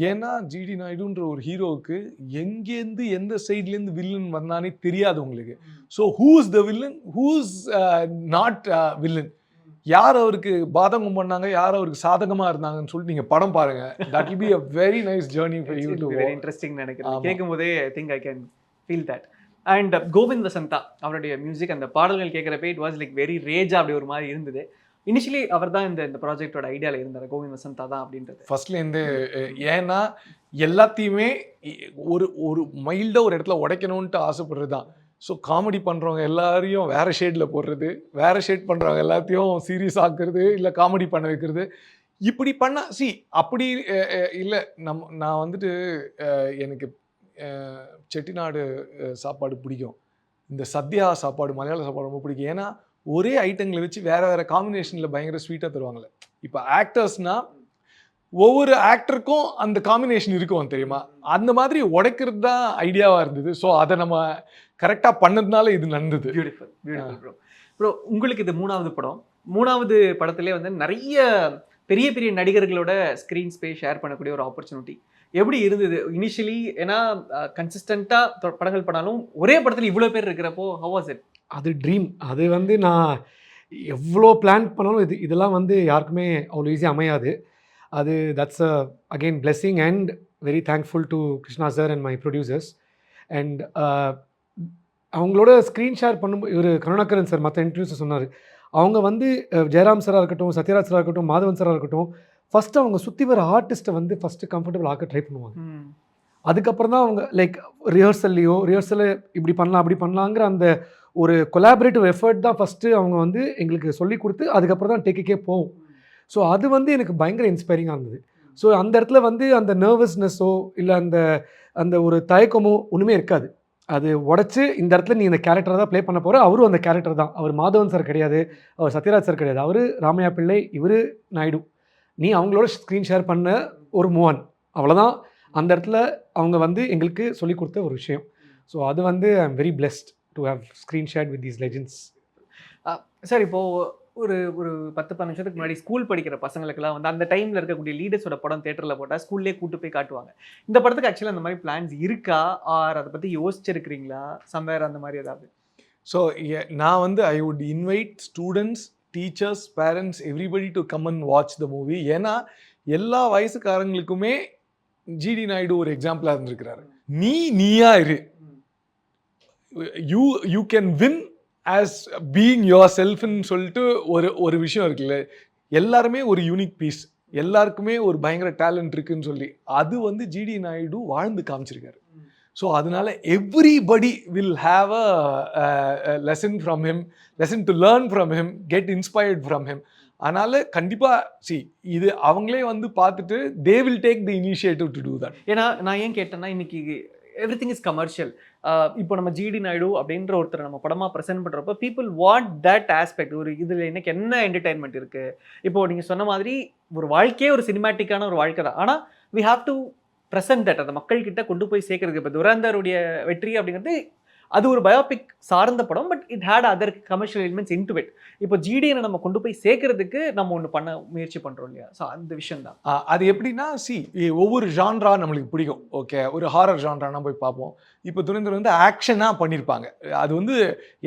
ஏன்னா ஜிடி நாயுடுன்ற ஒரு ஹீரோவுக்கு எங்கேருந்து எந்த சைட்லேருந்து வில்லன் வந்தானே தெரியாது உங்களுக்கு. So who's the villain, who's not villain, யார் அவருக்கு பாதகம் பண்ணாங்க, யார் அவருக்கு சாதகமாக இருந்தாங்கன்னு சொல்லிட்டு நீங்கள் படம் பாருங்க. That will be a very nice journey for you to very interesting நினைக்கிறேன். கேட்கும் போதே I think I can feel that. And Kovind Vasantha அவருடைய மியூசிக், அந்த பாடல்கள் கேட்குறப்ப இட் வாஸ் லைக் வெரி ரேஜா அப்படி ஒரு மாதிரி இருந்தது. இனிஷியலி அவர் தான் இந்த ப்ராஜெக்டோட ஐடியாவில் இருந்தார், கோவிந்த் வசந்தா தான் அப்படின்றது ஃபர்ஸ்ட்லேருந்து. ஏன்னா எல்லாத்தையுமே ஒரு மைல்டாக ஒரு இடத்துல உடைக்கணும்ன்ட்டு ஆசைப்படுறது தான். ஸோ காமெடி பண்ணுறவங்க எல்லாரையும் வேறு ஷேடில் போடுறது, வேறு ஷேட் பண்ணுறவங்க எல்லாத்தையும் சீரியஸ் ஆக்குறது, இல்லை காமெடி பண்ண வைக்கிறது, இப்படி பண்ணால் அப்படி இல்லை. நான் வந்துட்டு எனக்கு செட்டிநாடு சாப்பாடு பிடிக்கும், இந்த சத்யா சாப்பாடு மலையாள சாப்பாடு ரொம்ப பிடிக்கும். ஏன்னா ஒரே ஐட்டங்களை வச்சு வேறு காம்பினேஷனில் பயங்கர ஸ்வீட்டாக தருவாங்களே. இப்போ ஆக்டர்ஸ்னால் ஒவ்வொரு ஆக்டருக்கும் அந்த காம்பினேஷன் இருக்கும் தெரியுமா, அந்த மாதிரி உடைக்கிறது தான் ஐடியாவாக இருந்தது. ஸோ அதை நம்ம கரெக்டாக பண்ணதுனால இது நடந்தது. Beautiful bro. ப்ரோ உங்களுக்கு இது 3வது படம். 3வது படத்திலே வந்து நிறைய பெரிய பெரிய நடிகர்களோட ஸ்க்ரீன் ஸ்பேஸ் ஷேர் பண்ணக்கூடிய ஒரு ஆப்பர்ச்சுனிட்டி எப்படி இருந்தது இனிஷியலி? ஏன்னா கன்சிஸ்டண்ட்டாக படங்கள் பண்ணாலும் ஒரே படத்தில் இவ்வளோ பேர் இருக்கிறப்போ ஹவ் வாஸ் இட்? அது ட்ரீம். அது வந்து நான் எவ்வளோ பிளான் பண்ணாலும் இதெல்லாம் வந்து யாருக்குமே அவ்வளோ ஈஸியாக அமையாது. அது that's again blessing and very thankful to Krishna sir and my producers. And அவங்களோட ஸ்க்ரீன் ஷேர் பண்ணும்போது இவர் கருணாகரன் சார் மற்ற இன்டர்வியூஸை சொன்னார், அவங்க வந்து ஜெயராம் சாராக இருக்கட்டும், சத்யராஜ் சாராக இருக்கட்டும், மாதவன் சாராக இருக்கட்டும், ஃபஸ்ட்டு அவங்க சுற்றி வர ஆர்டிஸ்ட்டை வந்து ஃபஸ்ட்டு கம்ஃபர்டபுள் ஆக்க ட்ரை பண்ணுவாங்க. அதுக்கப்புறம் தான் அவங்க லைக் ரிஹர்சலில் இப்படி பண்ணலாம் அப்படி பண்ணலாங்கிற அந்த ஒரு கொலாபரேட்டிவ் எஃபர்ட் தான் ஃபஸ்ட்டு அவங்க வந்து எங்களுக்கு சொல்லி கொடுத்து அதுக்கப்புறம் தான் டேக்குக்கே போகும். ஸோ அது வந்து எனக்கு பயங்கர இன்ஸ்பைரிங்காக இருந்தது. ஸோ அந்த இடத்துல வந்து அந்த நர்வஸ்னஸோ இல்லை அந்த ஒரு தயக்கமோ ஒன்றுமே இருக்காது. அது உடச்சி இந்த இடத்துல நீ இந்த கேரக்டரை தான் ப்ளே பண்ண போகிற. அவரும் அந்த கேரக்டர் தான். அவர் மாதவன் சார் கிடையாது, அவர் சத்யராஜ் சார் கிடையாது, அவர் ராமையா பிள்ளை, இவர் நாயுடு. நீ அவங்களோட ஸ்க்ரீன் ஷேர் பண்ண ஒரு மூவன், அவ்வளோதான். அந்த இடத்துல அவங்க வந்து எங்களுக்கு சொல்லி கொடுத்த ஒரு விஷயம். ஸோ அது வந்து I am very blessed to have screen share with these legends. Sir இப்போது ஒரு 10-15 நிமிஷத்துக்கு முன்னாடி ஸ்கூல் படிக்கிற பசங்களுக்குலாம் வந்து அந்த டைமில் இருக்கக்கூடிய லீடர்ஸோட படம் தேட்டரில் போட்டால் ஸ்கூல்லேயே கூட்டு போய் காட்டுவாங்க. இந்த படத்துக்கு ஆக்சுவலாக அந்த மாதிரி பிளான்ஸ் இருக்கா, ஆர் அதை பற்றி யோசிச்சிருக்கிறீங்களா சம்வேர் அந்த மாதிரி ஏதாவது? ஸோ நான் வந்து I would invite students, teachers, parents, everybody to come and watch the movie. ஏன்னா எல்லா வயசுக்காரங்களுக்குமே ஜிடி நாயுடு ஒரு எக்ஸாம்பிளாக இருந்திருக்கிறாரு. நீயா இரு, you can win as being your செல்ஃப்னு சொல்லிட்டு ஒரு விஷயம் இருக்குல்ல. எல்லாருமே ஒரு யூனிக் பீஸ், எல்லாருக்குமே ஒரு பயங்கர டேலண்ட் இருக்குன்னு சொல்லி அது வந்து ஜிடி நாயுடு வாழ்ந்து காமிச்சிருக்காரு. ஸோ அதனால everybody will have a lesson from him, lesson to learn from him, get inspired from him. அதனால கண்டிப்பாக இது அவங்களே வந்து பார்த்துட்டு they will take the initiative to do that. ஏன்னா நான் ஏன் கேட்டேன்னா இன்னைக்கு எவ்ரிதிங் இஸ் கமர்ஷியல். இப்போ நம்ம ஜிடி நாயுடு அப்படின்ற ஒருத்தர் நம்ம படமாக ப்ரெசென்ட் பண்ணுறப்போ பீப்புள் வாண்ட் தட் ஆஸ்பெக்ட். ஒரு இதில் எனக்கு என்ன என்டர்டைன்மெண்ட் இருக்குது, இப்போ நீங்கள் சொன்ன மாதிரி ஒரு வாழ்க்கையே ஒரு சினிமேட்டிக்கான ஒரு வாழ்க்கை தான். ஆனால் we have to present that, அந்த மக்கள்கிட்ட கொண்டு போய் சேர்க்கறதுக்கு. இப்போ துரந்தருடைய வெற்றி அப்படிங்கிறது அது ஒரு பயோபிக் சார்ந்த படம், but it had other commercial elements into it. இப்போ ஜிடிஎனை நம்ம கொண்டு போய் சேர்க்கறதுக்கு நம்ம ஒன்று பண்ண முயற்சி பண்ணுறோம் இல்லையா? ஸோ அந்த விஷயம் தான். அது எப்படின்னா ஒவ்வொரு ஜான்ரா நம்மளுக்கு பிடிக்கும். ஓகே, ஒரு ஹாரர் ஜான்ரானா போய் பார்ப்போம். இப்போ துரந்தர் வந்து ஆக்ஷனாக பண்ணியிருப்பாங்க. அது வந்து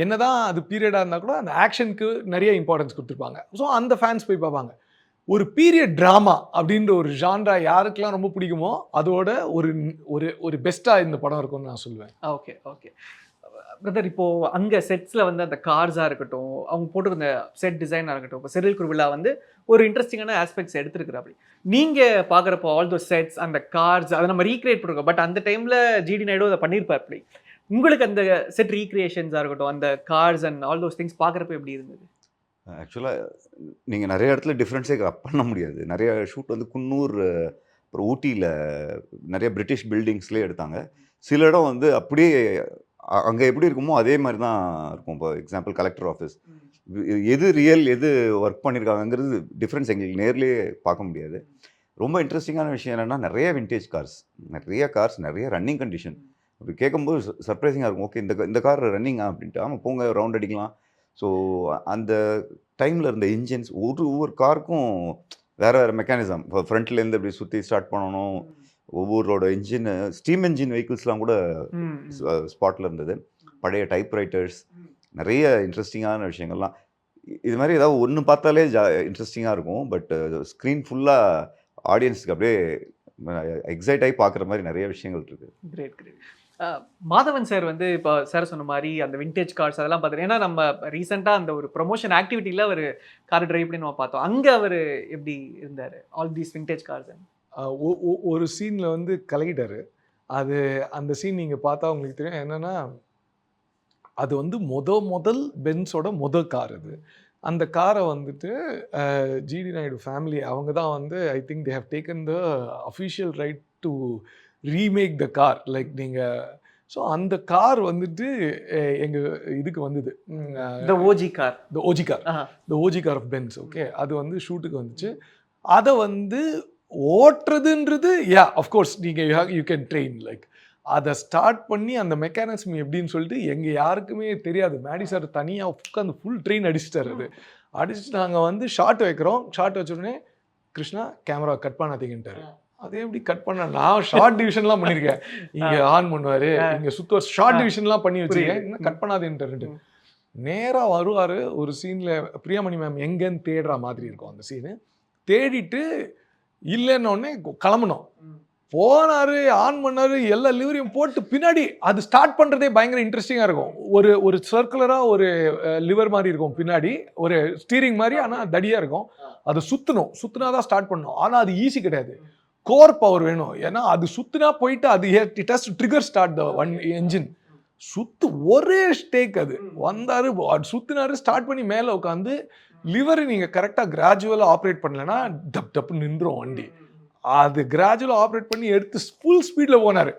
என்னதான் அது பீரியடாக இருந்தால் கூட அந்த ஆக்ஷனுக்கு நிறைய இம்பார்ட்டன்ஸ் கொடுத்துருப்பாங்க. ஸோ அந்த ஃபேன்ஸ் போய் பார்ப்பாங்க. ஒரு பீரியட் ட்ராமா அப்படின்ற ஒரு ஜான்ரா யாருக்கெல்லாம் ரொம்ப பிடிக்குமோ அதோட ஒரு ஒரு ஒரு பெஸ்ட்டாக இந்த படம் இருக்கும்னு நான் சொல்லுவேன். ஓகே ஓகே பிரதர், இப்போது அங்கே செட்ஸில் வந்து அந்த கார்ஸாக இருக்கட்டும், அவங்க போட்டிருந்த செட் டிசைனாக இருக்கட்டும், இப்போ செரில் குருவிழா வந்து ஒரு இன்ட்ரெஸ்டிங்கான ஆஸ்பெக்ட்ஸ் எடுத்துருக்குற. அப்படி நீங்கள் பார்க்குறப்போ ஆல் தோஸ் செட்ஸ், அந்த கார்ஸ், அதை நம்ம ரீக்ரியேட் பண்ணிருக்கோம். பட் அந்த டைமில் ஜிடி நாயுடு அதை பண்ணியிருப்பார். அப்படி உங்களுக்கு அந்த செட் ரீக்ரியேஷன்ஸாக இருக்கட்டும், அந்த cars and all those things பார்க்குறப்ப எப்படி இருந்தது? ஆக்சுவலாக நீங்கள் நிறைய இடத்துல டிஃப்ரென்ஸே பண்ண முடியாது. நிறைய ஷூட் வந்து குன்னூர், அப்புறம் ஊட்டியில் நிறைய பிரிட்டிஷ் பில்டிங்ஸ்லேயே எடுத்தாங்க. சில இடம் வந்து அப்படியே அங்கே எப்படி இருக்குமோ அதே மாதிரி தான் இருக்கும். இப்போ எக்ஸாம்பிள் கலெக்டர் ஆஃபீஸ், எது ரியல் எது ஒர்க் பண்ணியிருக்காங்கிறது டிஃப்ரென்ஸ் எங்களுக்கு நேர்லேயே பார்க்க முடியாது. ரொம்ப இன்ட்ரெஸ்டிங்கான விஷயம் என்னென்னா நிறைய விண்டேஜ் கார்ஸ், நிறைய ரன்னிங் கண்டிஷன். அப்படி கேட்கும்போது சர்ப்ரைசிங்காக இருக்கும். ஓகே, இந்த கார் ரன்னிங்கா அப்படின்ட்டு, ஆமாம் போங்க ரவுண்ட் அடிக்கலாம். ஸோ அந்த டைமில் இருந்த இன்ஜின்ஸ், ஒவ்வொரு காருக்கும் வேறு மெக்கானிசம். இப்போ ஃப்ரண்ட்லேருந்து அப்படி சுற்றி ஸ்டார்ட் பண்ணணும். ஒவ்வொருவோட இன்ஜின், ஸ்டீம் என்ஜின் வெஹிக்கிள்ஸ்லாம் கூட ஸ்பாட்டில் இருந்தது. பழைய டைப்ரைட்டர்ஸ், நிறைய இன்ட்ரெஸ்டிங்கான விஷயங்கள்லாம். இது மாதிரி ஏதாவது ஒன்று பார்த்தாலே இன்ட்ரெஸ்டிங்காக இருக்கும். பட் ஸ்க்ரீன் ஃபுல்லாக ஆடியன்ஸுக்கு அப்படியே எக்ஸைட் ஆகி பார்க்குற மாதிரி நிறைய விஷயங்கள் இருக்குது. Great great. மாதவன் சார் வந்து இப்போ சார் சொன்ன மாதிரி அந்த விண்டேஜ் கார்ஸ் அதெல்லாம் பார்த்துட்டு, ஏன்னா நம்ம ரீசெண்டாக அந்த ஒரு ப்ரொமோஷன் ஆக்டிவிட்டியில் அவர் கார் டிரைவ் பண்ணி நம்ம பார்த்தோம். அங்கே அவர் எப்படி இருந்தார் ஆல் தீஸ் விண்டேஜ் கார்ஸ்? ஒரு சீனில் வந்து கலக்கிட்டாரு. அது அந்த சீன் நீங்கள் பார்த்தா உங்களுக்கு தெரியும். என்னென்னா அது வந்து முதல் பென்ஸோட கார் அது. அந்த காரை வந்துட்டு ஜிடி நாயுடு ஃபேமிலி அவங்க தான் வந்து I think they have taken the official right to remake the car. Like நீங்கள் ஸோ அந்த கார் வந்துட்டு எங்கள் இதுக்கு வந்தது, the OG car of Benz. Okay, அது வந்து ஷூட்டுக்கு வந்துச்சு. அதை வந்து ஓட்டுறதுன்றது அஃப்கோர்ஸ் நீங்கள் யூ கேன் ட்ரெயின். லைக் அதை ஸ்டார்ட் பண்ணி அந்த மெக்கானிசம் எப்படின்னு சொல்லிட்டு எங்கள் யாருக்குமே தெரியாது. மேடி சார் தனியாக உட்காந்து ஃபுல் ட்ரெயின் அடிச்சிட்டார். அது அடிச்சுட்டு நாங்கள் வந்து ஷார்ட் வைக்கிறோம். ஷார்ட் வச்ச உடனே கிருஷ்ணா கேமரா கட் பண்ணாதீங்கன்ட்டார். அதே எப்படி கட் பண்ண, நான் ஷார்ட் டிவிஷன்லாம் பண்ணியிருக்கேன். இங்கே ஆன் பண்ணுவார், இங்கே சுற்றுவார், ஷார்ட் டிவிஷன்லாம் பண்ணி வச்சுருக்கேன், இன்னும் கட் பண்ணாதேன்ட்டு. நேராக வருவார். ஒரு சீனில் பிரியாமணி மேம் எங்கேன்னு தேடுற மாதிரி இருக்கும். அந்த சீனு தேடிட்டு இல்லைன்னொடனே கிளம்பணும். போனார், ஆன் பண்ணார், எல்லா லிவரையும் போட்டு பின்னாடி அது ஸ்டார்ட் பண்ணுறதே பயங்கர இன்ட்ரெஸ்டிங்காக இருக்கும். ஒரு சர்க்குலராக ஒரு லிவர் மாதிரி இருக்கும் பின்னாடி, ஒரு ஸ்டீரிங் மாதிரி, ஆனால் தடியாக இருக்கும். அதை சுற்றினா தான் ஸ்டார்ட் பண்ணணும். ஆனால் அது ஈஸி கிடையாது, கோர் பவர் வேணும். ஏன்னா அது சுற்றினா போயிட்டு அது it has to trigger start the one engine. ஒரே ஸ்டேக் அது வந்தார், சுற்றினார், ஸ்டார்ட் பண்ணி மேலே உட்காந்து லிவரை நீங்கள் கரெக்டாக கிராஜுவலாக ஆப்ரேட் பண்ணலைன்னா டப்புன்னு நின்றுடும் வண்டி. அது கிராஜுவலாக ஆப்ரேட் பண்ணி எடுத்து ஃபுல் ஸ்பீடில் போனார்.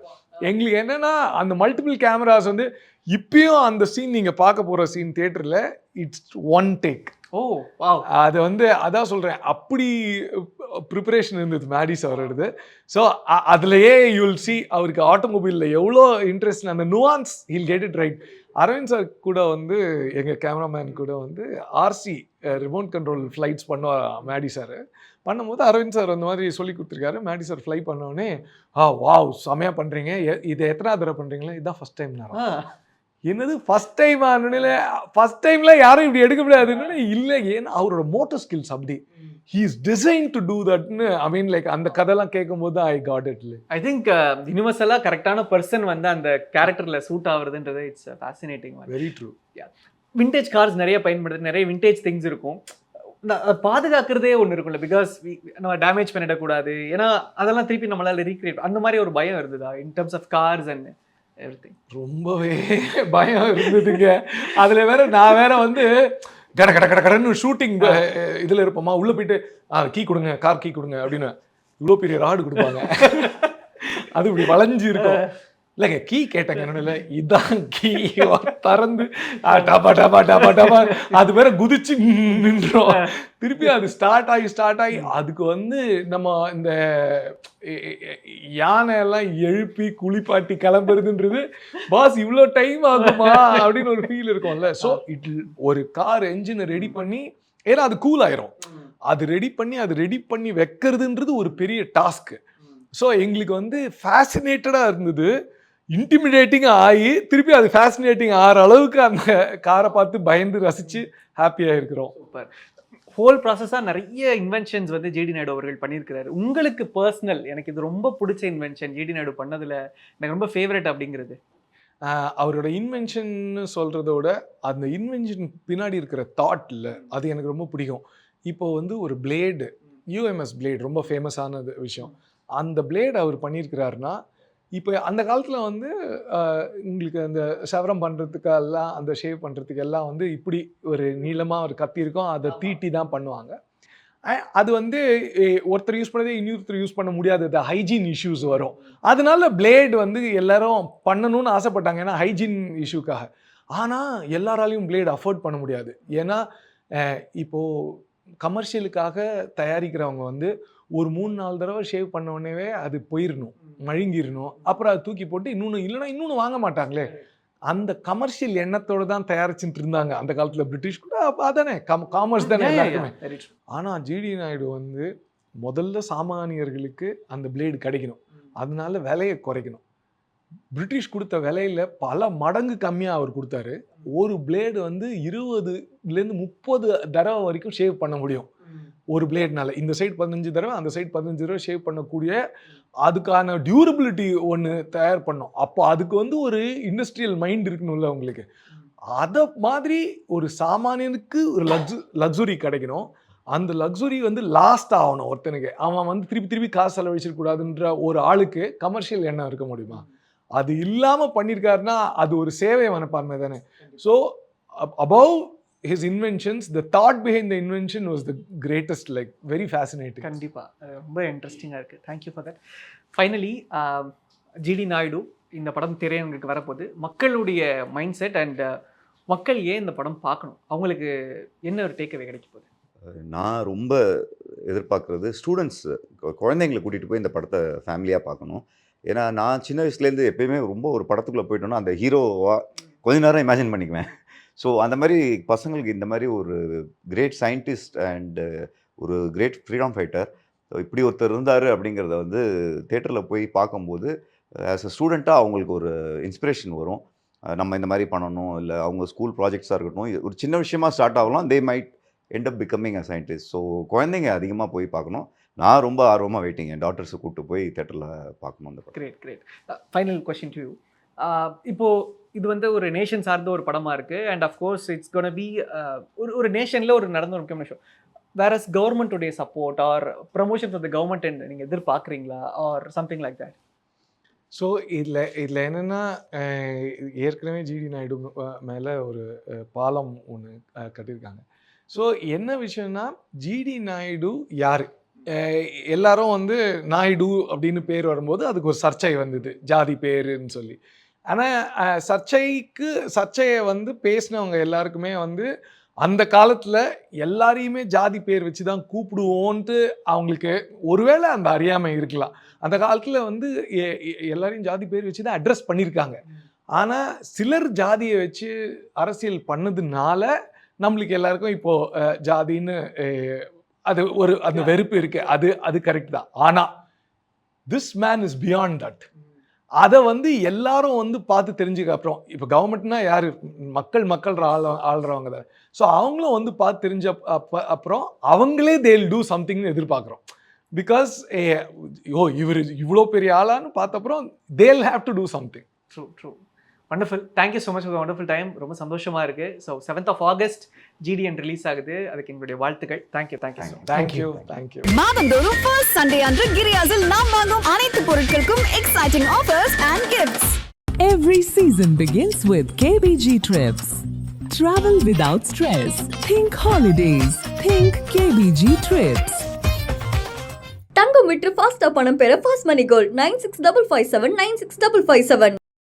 எங்களுக்கு என்னென்னா அந்த மல்டிபிள் கேமராஸ் வந்து இப்பயும் அந்த சீன் நீங்கள் பார்க்க போகிற சீன் தியேட்டரில் இட்ஸ் ஒன் டேக். அது வந்து அதான் சொல்கிறேன், அப்படி ப்ரிப்பரேஷன் இருந்தது மேடிஸ் அவரோடது. ஸோ அதுலேயே யூ வில் சி அவருக்கு ஆட்டோமொபைலில் எவ்வளோ இன்ட்ரெஸ்ட், அந்த nuance he'll get it right. Arvind sir கூட வந்து எங்கள் கேமராமேன் கூட வந்து ஆர்சி ரிமோட் கண்ட்ரோல் ஃப்ளைட்ஸ் பண்ணுவார் மேடி சார். பண்ணும்போது அரவிந்த் சார் அந்த மாதிரி சொல்லி கொடுத்துருக்காரு. மேடி சார் ஃப்ளை பண்ணோடனே வாவ் செமையாக பண்ணுறீங்க, இதை எத்தனை தடவை பண்ணுறீங்களா? இதுதான் ஃபஸ்ட் டைம். என்னது ஃபஸ்ட் டைம்? ஃபஸ்ட் டைமில் யாரும் இப்படி எடுக்க முடியாதுன்னு இல்லை. ஏன்னா அவரோட மோட்டர் ஸ்கில்ஸ் அப்படி, he is designed to do that. I mean like அந்த கதைலாம் கேட்கும்போது I got it. I think யூனிவர்சலாக கரெக்டான பர்சன் வந்து அந்த கேரக்டரில் சூட் ஆகுறதுன்றது it's fascinating. Very true. Vintage cars நிறைய பயன்படுது, நிறைய விண்டேஜ் திங்ஸ் இருக்கும். பாதுகாக்கிறதே ஒன்று இருக்கும்ல, பிகாஸ் நம்ம டேமேஜ் பண்ணிடக்கூடாது. ஏன்னா அதெல்லாம் திருப்பி நம்மளால ரீக்ரியேட், அந்த மாதிரி ஒரு பயம் இருந்ததா in terms of cars and everything? ரொம்பவே பயம் இருந்ததுங்க. அதில் நான் வேற வந்து கடன்னு ஷூட்டிங் இதில் இருப்போமா, உள்ளே போயிட்டு கீ கொடுங்க, கார் கீ கொடுங்க அப்படின்னு இவ்வளோ பெரிய ராடு கொடுப்பாங்க. அது இப்படி வளைஞ்சு இருக்கும். இல்லைங்க கீ கேட்டாங்க என்னோட இதான் கீ திறந்து டபா டபா டபா டபா அது வேற குதிச்சு நின்றோம். திருப்பி அது ஸ்டார்ட் ஆகி அதுக்கு வந்து நம்ம இந்த யானை எல்லாம் எழுப்பி குளிப்பாட்டி கிளம்புறதுன்றது பாஸ் இவ்வளோ டைம் ஆகுமா அப்படின்னு ஒரு ஃபீல் இருக்கும்ல. ஸோ ஒரு கார் என்ஜினை ரெடி பண்ணி, ஏன்னா அது கூல் ஆயிரும், அது ரெடி பண்ணி வைக்கிறதுன்றது ஒரு பெரிய டாஸ்க்கு. ஸோ எங்களுக்கு வந்து ஃபேசினேட்டடாக இருந்தது, இன்டிமிடேட்டிங்காக ஆகி திருப்பி அது ஃபேசினேட்டிங் ஆகிற அளவுக்கு அந்த காரை பார்த்து பயந்து ரசித்து ஹாப்பியாக இருக்கிறோம். சூப்பர். ஹோல் ப்ராசஸாக நிறைய இன்வென்ஷன்ஸ் வந்து ஜிடி நாயுடு அவர்கள் பண்ணியிருக்கிறாரு. உங்களுக்கு பர்சனல் எனக்கு இது ரொம்ப பிடிச்ச இன்வென்ஷன் ஜிடி நாயுடு பண்ணதில் எனக்கு ரொம்ப ஃபேவரட் அப்படிங்கிறது? அவரோட இன்வென்ஷன் சொல்கிறதோட அந்த இன்வென்ஷன் பின்னாடி இருக்கிற தாட் இல்லை, அது எனக்கு ரொம்ப பிடிக்கும். இப்போ வந்து ஒரு பிளேடு, யூஎம்எஸ் பிளேட் ரொம்ப ஃபேமஸானது விஷயம். அந்த பிளேட் அவர் பண்ணியிருக்கிறாருன்னா, இப்போ அந்த காலத்தில் வந்து உங்களுக்கு அந்த சவரம் பண்ணுறதுக்கெல்லாம், அந்த ஷேவ் பண்ணுறதுக்கெல்லாம் வந்து இப்படி ஒரு நீளமாக ஒரு கத்தி இருக்கும், அதை தீட்டி தான் பண்ணுவாங்க. அது வந்து ஒருத்தர் யூஸ் பண்ணதே இன்னொருத்தர் யூஸ் பண்ண முடியாதது, ஹைஜீன் இஷ்யூஸ் வரும். அதனால பிளேட் வந்து எல்லாரும் பண்ணணும்னு ஆசைப்பட்டாங்க, ஏன்னா ஹைஜீன் இஷ்யூக்காக. ஆனால் எல்லாராலையும் பிளேட் அஃபோர்ட் பண்ண முடியாது. ஏன்னா இப்போது கமர்ஷியலுக்காக தயாரிக்கிறவங்க வந்து ஒரு 3-4 தடவை ஷேவ் பண்ண உடனே அது போயிடணும், மழுங்கிடணும், அப்புறம் அதை தூக்கி போட்டு இன்னொன்று வாங்க மாட்டாங்களே. அந்த கமர்ஷியல் எண்ணத்தோடு தான் தயாரிச்சுட்டு இருந்தாங்க அந்த காலத்தில். பிரிட்டிஷ் கூட அதானே, காமர்ஸ் தானே எல்லாருக்குமே. ஆனால் ஜிடி நாயுடு வந்து முதல்ல சாமானியர்களுக்கு அந்த பிளேடு கிடைக்கணும், அதனால விலையை குறைக்கணும். பிரிட்டிஷ் கொடுத்த விலையில் பல மடங்கு கம்மியாக அவர் கொடுத்தாரு. ஒரு பிளேடு வந்து 20லேருந்து 30 தடவை வரைக்கும் ஷேவ் பண்ண முடியும் ஒரு பிளேட்னால. இந்த சைடு 15 தடவை, அந்த சைடு 15 தடவை ஷேவ் பண்ணக்கூடிய அதுக்கான டியூரபிலிட்டி ஒன்று தயார் பண்ணோம். அப்போ அதுக்கு வந்து ஒரு இண்டஸ்ட்ரியல் மைண்ட் இருக்கணும்ல உங்களுக்கு. அதை மாதிரி ஒரு சாமானியனுக்கு ஒரு லக்ஸுரி கிடைக்கணும். அந்த லக்ஸுரி வந்து லாஸ்ட் ஆகணும் ஒருத்தனுக்கு. அவன் வந்து திருப்பி காசு செலவழிச்சிடக்கூடாதுன்ற ஒரு ஆளுக்கு கமர்ஷியல் எண்ணம் இருக்க முடியுமா? அது இல்லாமல் பண்ணியிருக்காருன்னா அது ஒரு சேவை மனப்பான்மை தானே. So above his inventions, the thought behind the invention was the greatest, like very fascinating. கண்டிப்பாக ரொம்ப இன்ட்ரெஸ்டிங்காக இருக்குது. Thank you for that. Finally GD Naidu இந்த படம் திரையரங்குக்கு வரப்போகுது. மக்களுடைய மைண்ட் செட் அண்ட் மக்கள் ஏன் இந்த படம் பார்க்கணும், அவங்களுக்கு என்ன ஒரு டேக்அவே கிடைக்க போகுது? நான் ரொம்ப எதிர்பார்க்குறது ஸ்டூடெண்ட்ஸ், குழந்தைங்களை கூட்டிகிட்டு போய் இந்த படத்தை ஃபேமிலியாக பார்க்கணும். ஏன்னா நான் சின்ன வயசுலேருந்து எப்பயுமே ரொம்ப ஒரு படத்துக்குள்ளே போயிட்டோன்னா அந்த ஹீரோவாக கொஞ்ச நேரம் இமேஜின் பண்ணிக்குவேன். ஸோ அந்த மாதிரி பசங்களுக்கு இந்த மாதிரி ஒரு கிரேட் சயின்டிஸ்ட் அண்டு ஒரு கிரேட் ஃப்ரீடம் ஃபைட்டர் இப்படி ஒருத்தர் இருந்தார் அப்படிங்கிறத வந்து தேட்டரில் போய் பார்க்கும்போது ஆஸ் அ ஸ்டூடெண்ட்டாக அவங்களுக்கு ஒரு இன்ஸ்பிரேஷன் வரும். நம்ம இந்த மாதிரி பண்ணணும், இல்லை அவங்க ஸ்கூல் ப்ராஜெக்ட்ஸாக இருக்கட்டும், ஒரு சின்ன விஷயமா ஸ்டார்ட் ஆகலாம், they might end up becoming a scientist. So குழந்தைங்க அதிகமாக போய் பார்க்கணும். நான் ரொம்ப ஆர்வமாக வெயிட்டிங், என் டாக்டர்ஸை கூப்பிட்டு போய் தேட்டரில் பார்க்கணும் அந்த படம். Great. Final question to you. இப்போது இது வந்து ஒரு நேஷன் சார்ந்த ஒரு படமாக இருக்குது and of course it's gonna be ஒரு நேஷனில் ஒரு நடந்த ஒரு முக்கியமான விஷயம். வேர் இஸ் கவர்மெண்ட்டுடைய support or promotion for the government and நீங்கள் எதிர்பார்க்குறீங்களா or something like that? So இதில் என்னென்னா, ஏற்கனவே ஜிடி நாயுடு மேலே ஒரு பாலம் ஒன்று கட்டியிருக்காங்க. ஸோ என்ன விஷயம்னா, ஜிடி நாயுடு யார்? எல்லாரும் வந்து நாயுடு அப்படின்னு பேர் வரும்போது அதுக்கு ஒரு சர்ச்சை வந்தது, ஜாதி பேருன்னு சொல்லி. ஆனால் சர்ச்சையை வந்து பேசினவங்க எல்லாருக்குமே வந்து அந்த காலத்தில் எல்லாரையுமே ஜாதி பேர் வச்சு தான் கூப்பிடுவோன்ட்டு அவங்களுக்கு ஒருவேளை அந்த அறியாமை இருக்கலாம். அந்த காலத்தில் வந்து எல்லாரையும் ஜாதி பேர் வச்சு தான் அட்ரஸ் பண்ணியிருக்காங்க. ஆனால் சிலர் ஜாதியை வச்சு அரசியல் பண்ணதுனால நம்மளுக்கு எல்லாருக்கும் இப்போது ஜாதின்னு அது ஒரு அந்த வெறுப்பு இருக்குது. அது கரெக்ட் தான். ஆனால் this man is beyond that. அதை வந்து எல்லாரும் வந்து பார்த்து தெரிஞ்சுக்க அப்புறம் இப்போ கவர்மெண்ட்னா யார்? மக்கள் ஆள்றவங்க தான். ஸோ அவங்களும் வந்து பார்த்து தெரிஞ்ச அப்புறம் அவங்களே தேல் டூ சம்திங்னு எதிர்பார்க்குறோம். பிகாஸ் இவர் இவ்வளோ பெரிய ஆளான்னு பார்த்தப்பறம் they'll have to do something. True. Wonderful. Thank you so much for wonderful time. ரொம்ப சந்தோஷமாக இருக்குது. So 7th of August GDN release ஆகுது. அதுக்கு எங்களுடைய வாழ்த்துக்கள். தேங்க்யூ. மாதந்தோறும் ஃபர்ஸ்ட் சண்டே அன்று கிரியாஸில் நாம் வாங்கும் அனைத்து பொருட்களுக்கும் exciting offers and gifts. Every season begins with KBG Trips. Travel without stress. Think holidays. Think KBG Trips. தங்கம் விற்று ஃபாஸ்டா பணம் பெற ஃபாஸ்ட் மணி கோல்ட் 9655796557.